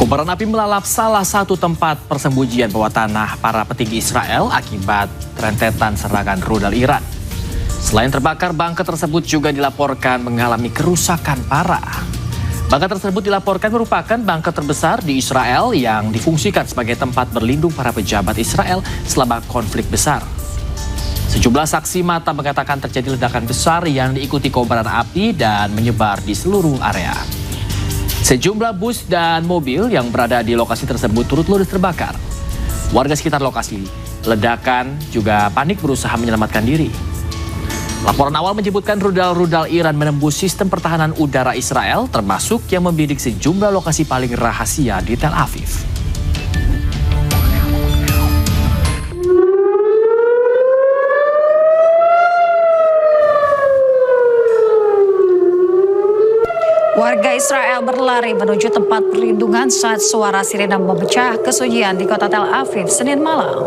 Kobaran api melalap salah satu tempat persembunyian bawah tanah para petinggi Israel akibat rentetan serangan rudal Iran. Selain terbakar, bunker tersebut juga dilaporkan mengalami kerusakan parah. Bunker tersebut dilaporkan merupakan bunker terbesar di Israel yang difungsikan sebagai tempat berlindung para pejabat Israel selama konflik besar. Sejumlah saksi mata mengatakan terjadi ledakan besar yang diikuti kobaran api dan menyebar di seluruh area. Sejumlah bus dan mobil yang berada di lokasi tersebut turut ludes terbakar. Warga sekitar lokasi ledakan juga panik berusaha menyelamatkan diri. Laporan awal menyebutkan rudal-rudal Iran menembus sistem pertahanan udara Israel, termasuk yang membidik sejumlah lokasi paling rahasia di Tel Aviv. Warga Israel berlari menuju tempat perlindungan saat suara sirena memecah kesunyian di kota Tel Aviv Senin malam.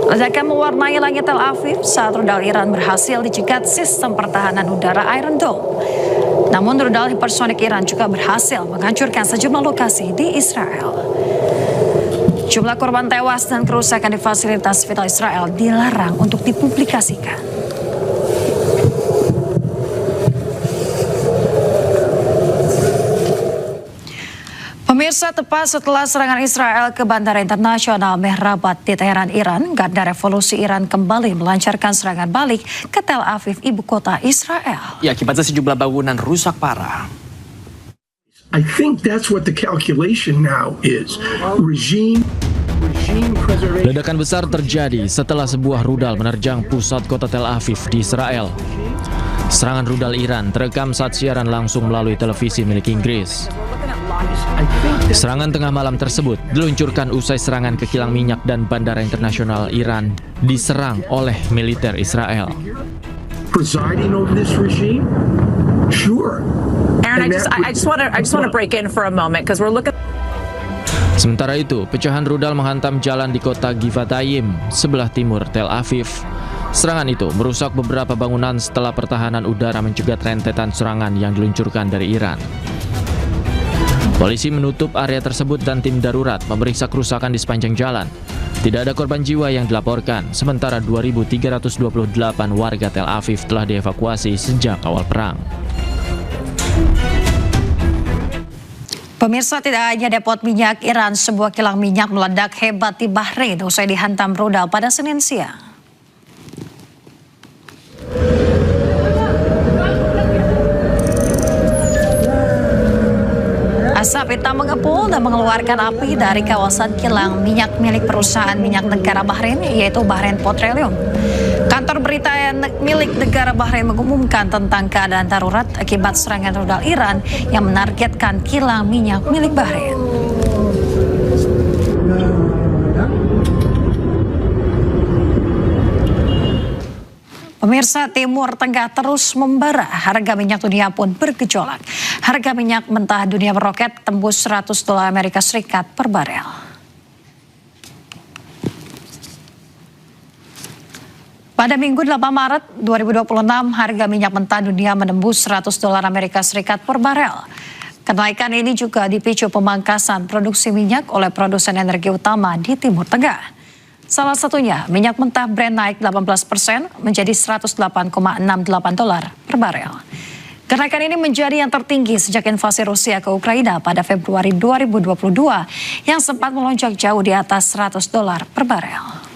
Ledakan mewarnai langit Tel Aviv saat rudal Iran berhasil dicegat sistem pertahanan udara Iron Dome. Namun rudal hipersonik Iran juga berhasil menghancurkan sejumlah lokasi di Israel. Jumlah korban tewas dan kerusakan di fasilitas vital Israel dilarang untuk dipublikasikan. Pemirsa, tepat setelah serangan Israel ke Bandara Internasional Mehrabat di Teheran, Iran, Garda Revolusi Iran kembali melancarkan serangan balik ke Tel Aviv, ibu kota Israel. Ya, akibatnya sejumlah bangunan rusak parah. I think that's what the calculation now is. Regime preservation. Ledakan besar terjadi setelah sebuah rudal menerjang pusat kota Tel Aviv di Israel. Serangan rudal Iran terekam saat siaran langsung melalui televisi milik Inggris. Serangan tengah malam tersebut diluncurkan usai serangan ke kilang minyak dan bandara internasional Iran diserang oleh militer Israel. Presiding over this regime? Sure. Aaron, I just want to break in for a moment because we're looking. Sementara itu, pecahan rudal menghantam jalan di kota Givatayim, sebelah timur Tel Aviv. Serangan itu merusak beberapa bangunan setelah pertahanan udara mencegat rentetan serangan yang diluncurkan dari Iran. Polisi menutup area tersebut dan tim darurat memeriksa kerusakan di sepanjang jalan. Tidak ada korban jiwa yang dilaporkan, sementara 2.328 warga Tel Aviv telah dievakuasi sejak awal perang. Pemirsa, tidak hanya depot minyak Iran, sebuah kilang minyak meledak hebat di Bahrain usai dihantam rudal pada Senin siang. Asap hitam mengepul dan mengeluarkan api dari kawasan kilang minyak milik perusahaan minyak negara Bahrain, yaitu Bahrain Petroleum. Kantor berita milik negara Bahrain mengumumkan tentang keadaan darurat akibat serangan rudal Iran yang menargetkan kilang minyak milik Bahrain. Pemirsa, Timur Tengah terus membara, harga minyak dunia pun bergejolak. Harga minyak mentah dunia meroket tembus $100 Amerika Serikat per barel. Pada Minggu 8 Maret 2026, harga minyak mentah dunia menembus $100 Amerika Serikat per barel. Kenaikan ini juga dipicu pemangkasan produksi minyak oleh produsen energi utama di Timur Tengah. Salah satunya, minyak mentah Brent naik 18% menjadi $108,68 per barel. Kenaikan ini menjadi yang tertinggi sejak invasi Rusia ke Ukraina pada Februari 2022 yang sempat melonjak jauh di atas $100 per barel.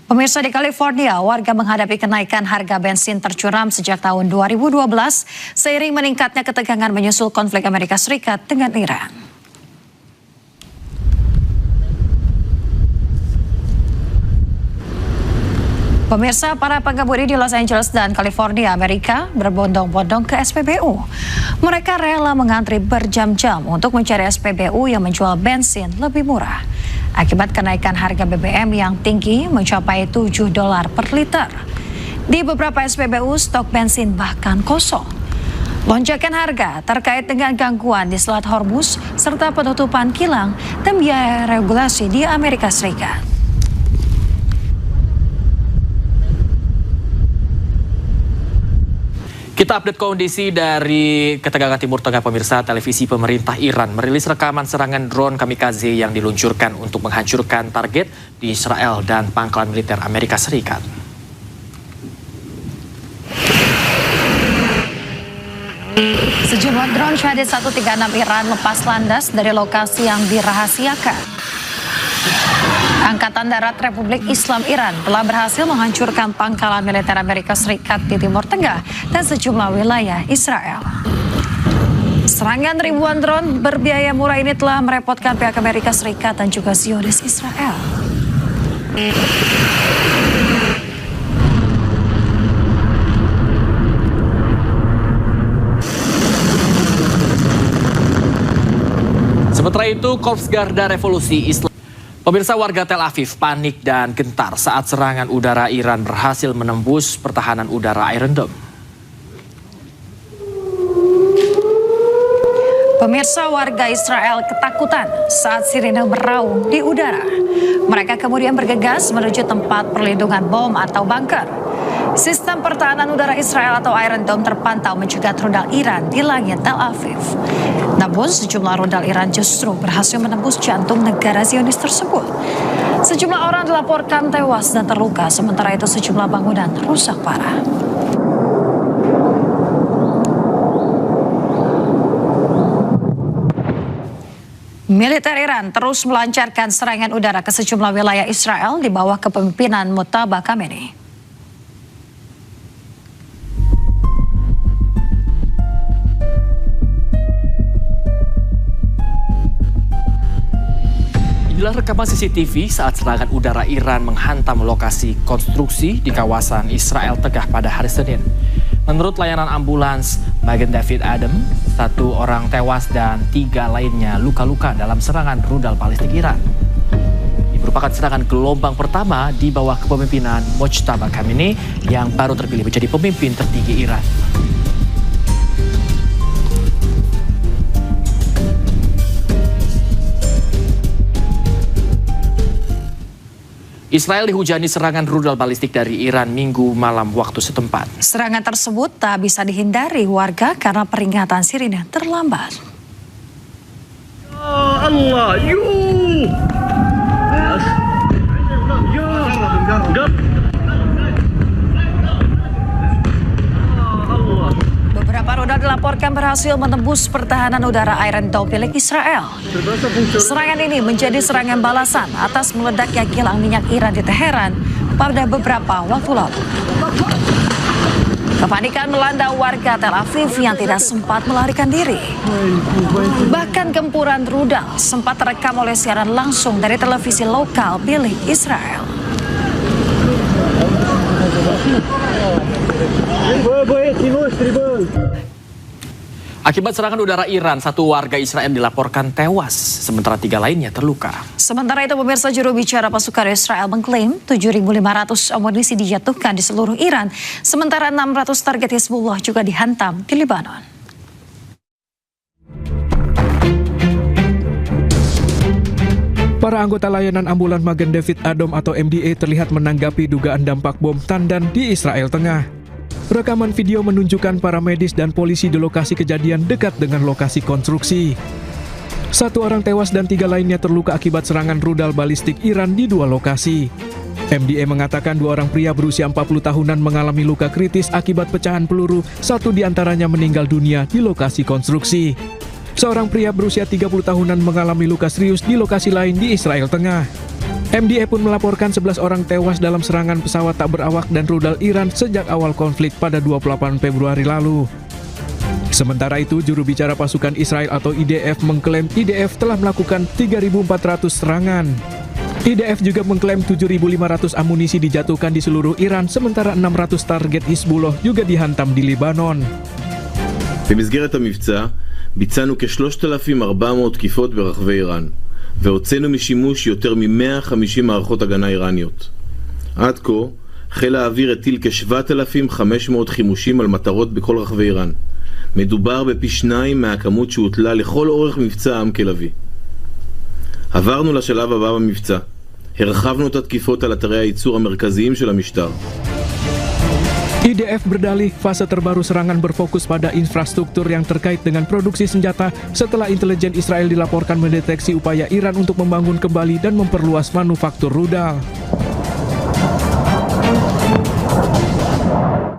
Pemirsa, di California, warga menghadapi kenaikan harga bensin tercuram sejak tahun 2012 seiring meningkatnya ketegangan menyusul konflik Amerika Serikat dengan Iran. Pemirsa, para pengemudi di Los Angeles dan California, Amerika berbondong-bondong ke SPBU. Mereka rela mengantri berjam-jam untuk mencari SPBU yang menjual bensin lebih murah. Akibat kenaikan harga BBM yang tinggi mencapai $7 per liter. Di beberapa SPBU, stok bensin bahkan kosong. Lonjakan harga terkait dengan gangguan di Selat Hormuz serta penutupan kilang dan biaya regulasi di Amerika Serikat. Kita update kondisi dari ketegangan Timur Tengah, pemirsa. Televisi pemerintah Iran merilis rekaman serangan drone kamikaze yang diluncurkan untuk menghancurkan target di Israel dan pangkalan militer Amerika Serikat. Sejumlah drone Shahed 136 Iran lepas landas dari lokasi yang dirahasiakan. Angkatan Darat Republik Islam Iran telah berhasil menghancurkan pangkalan militer Amerika Serikat di Timur Tengah dan sejumlah wilayah Israel. Serangan ribuan drone berbiaya murah ini telah merepotkan pihak Amerika Serikat dan juga Zionis Israel. Sementara itu, Korps Garda Revolusi Islam. Pemirsa, warga Tel Aviv panik dan gentar saat serangan udara Iran berhasil menembus pertahanan udara Iron Dome. Pemirsa, warga Israel ketakutan saat sirine beraung di udara. Mereka kemudian bergegas menuju tempat perlindungan bom atau bunker. Sistem pertahanan udara Israel atau Iron Dome terpantau mencegat rudal Iran di langit Tel Aviv. Namun sejumlah rudal Iran justru berhasil menembus jantung negara Zionis tersebut. Sejumlah orang dilaporkan tewas dan terluka, sementara itu sejumlah bangunan rusak parah. Militer Iran terus melancarkan serangan udara ke sejumlah wilayah Israel di bawah kepemimpinan Mojtaba Khamenei. Inilah rekaman CCTV saat serangan udara Iran menghantam lokasi konstruksi di kawasan Israel Tengah pada hari Senin. Menurut layanan ambulans Magen David Adom, 1 orang tewas dan 3 lainnya luka-luka dalam serangan rudal balistik Iran. Ini merupakan serangan gelombang pertama di bawah kepemimpinan Mojtaba Khamenei yang baru terpilih menjadi pemimpin tertinggi Iran. Israel dihujani serangan rudal balistik dari Iran Minggu malam waktu setempat. Serangan tersebut tak bisa dihindari warga karena peringatan sirine terlambat. Allah, berhasil menembus pertahanan udara Iron Dome milik Israel. Serangan ini menjadi serangan balasan atas meledaknya kilang minyak Iran di Teheran pada beberapa waktu lalu. Kepanikan melanda warga Tel Aviv yang tidak sempat melarikan diri. Bahkan gempuran rudal sempat terekam oleh siaran langsung dari televisi lokal milik Israel. Akibat serangan udara Iran, 1 warga Israel dilaporkan tewas, sementara 3 lainnya terluka. Sementara itu, pemirsa, juru bicara pasukan Israel mengklaim 7.500 amunisi dijatuhkan di seluruh Iran, sementara 600 target Hizbullah juga dihantam di Lebanon. Para anggota layanan ambulan Magen David Adom atau MDA terlihat menanggapi dugaan dampak bom tandan di Israel Tengah. Rekaman video menunjukkan para medis dan polisi di lokasi kejadian dekat dengan lokasi konstruksi. 1 orang tewas dan 3 lainnya terluka akibat serangan rudal balistik Iran di 2 lokasi. MDA mengatakan 2 orang pria berusia 40 tahunan mengalami luka kritis akibat pecahan peluru, 1 diantaranya meninggal dunia di lokasi konstruksi. Seorang pria berusia 30 tahunan mengalami luka serius di lokasi lain di Israel Tengah. MDA pun melaporkan 11 orang tewas dalam serangan pesawat tak berawak dan rudal Iran sejak awal konflik pada 28 Februari lalu. Sementara itu, juru bicara pasukan Israel atau IDF mengklaim IDF telah melakukan 3.400 serangan. IDF juga mengklaim 7.500 amunisi dijatuhkan di seluruh Iran, sementara 600 target Hizbullah juga dihantam di Lebanon. במסגרת המבצע ביצענו כ-3,400 תקיפות ברחבי איראן. והוצאנו משימוש יותר מ-150 מערכות הגנה איראניות. עד כה, חיל האוויר הטיל כ-7,500 חימושים על מטרות בכל רחבי איראן. מדובר בפי 2 מהכמות שהוטלה לכל אורך מבצע עם כלבי. עברנו לשלב הבא במבצע. הרחבנו את התקיפות על אתרי הייצור המרכזיים של המשטר. IDF berdalih fase terbaru serangan berfokus pada infrastruktur yang terkait dengan produksi senjata setelah intelijen Israel dilaporkan mendeteksi upaya Iran untuk membangun kembali dan memperluas manufaktur rudal.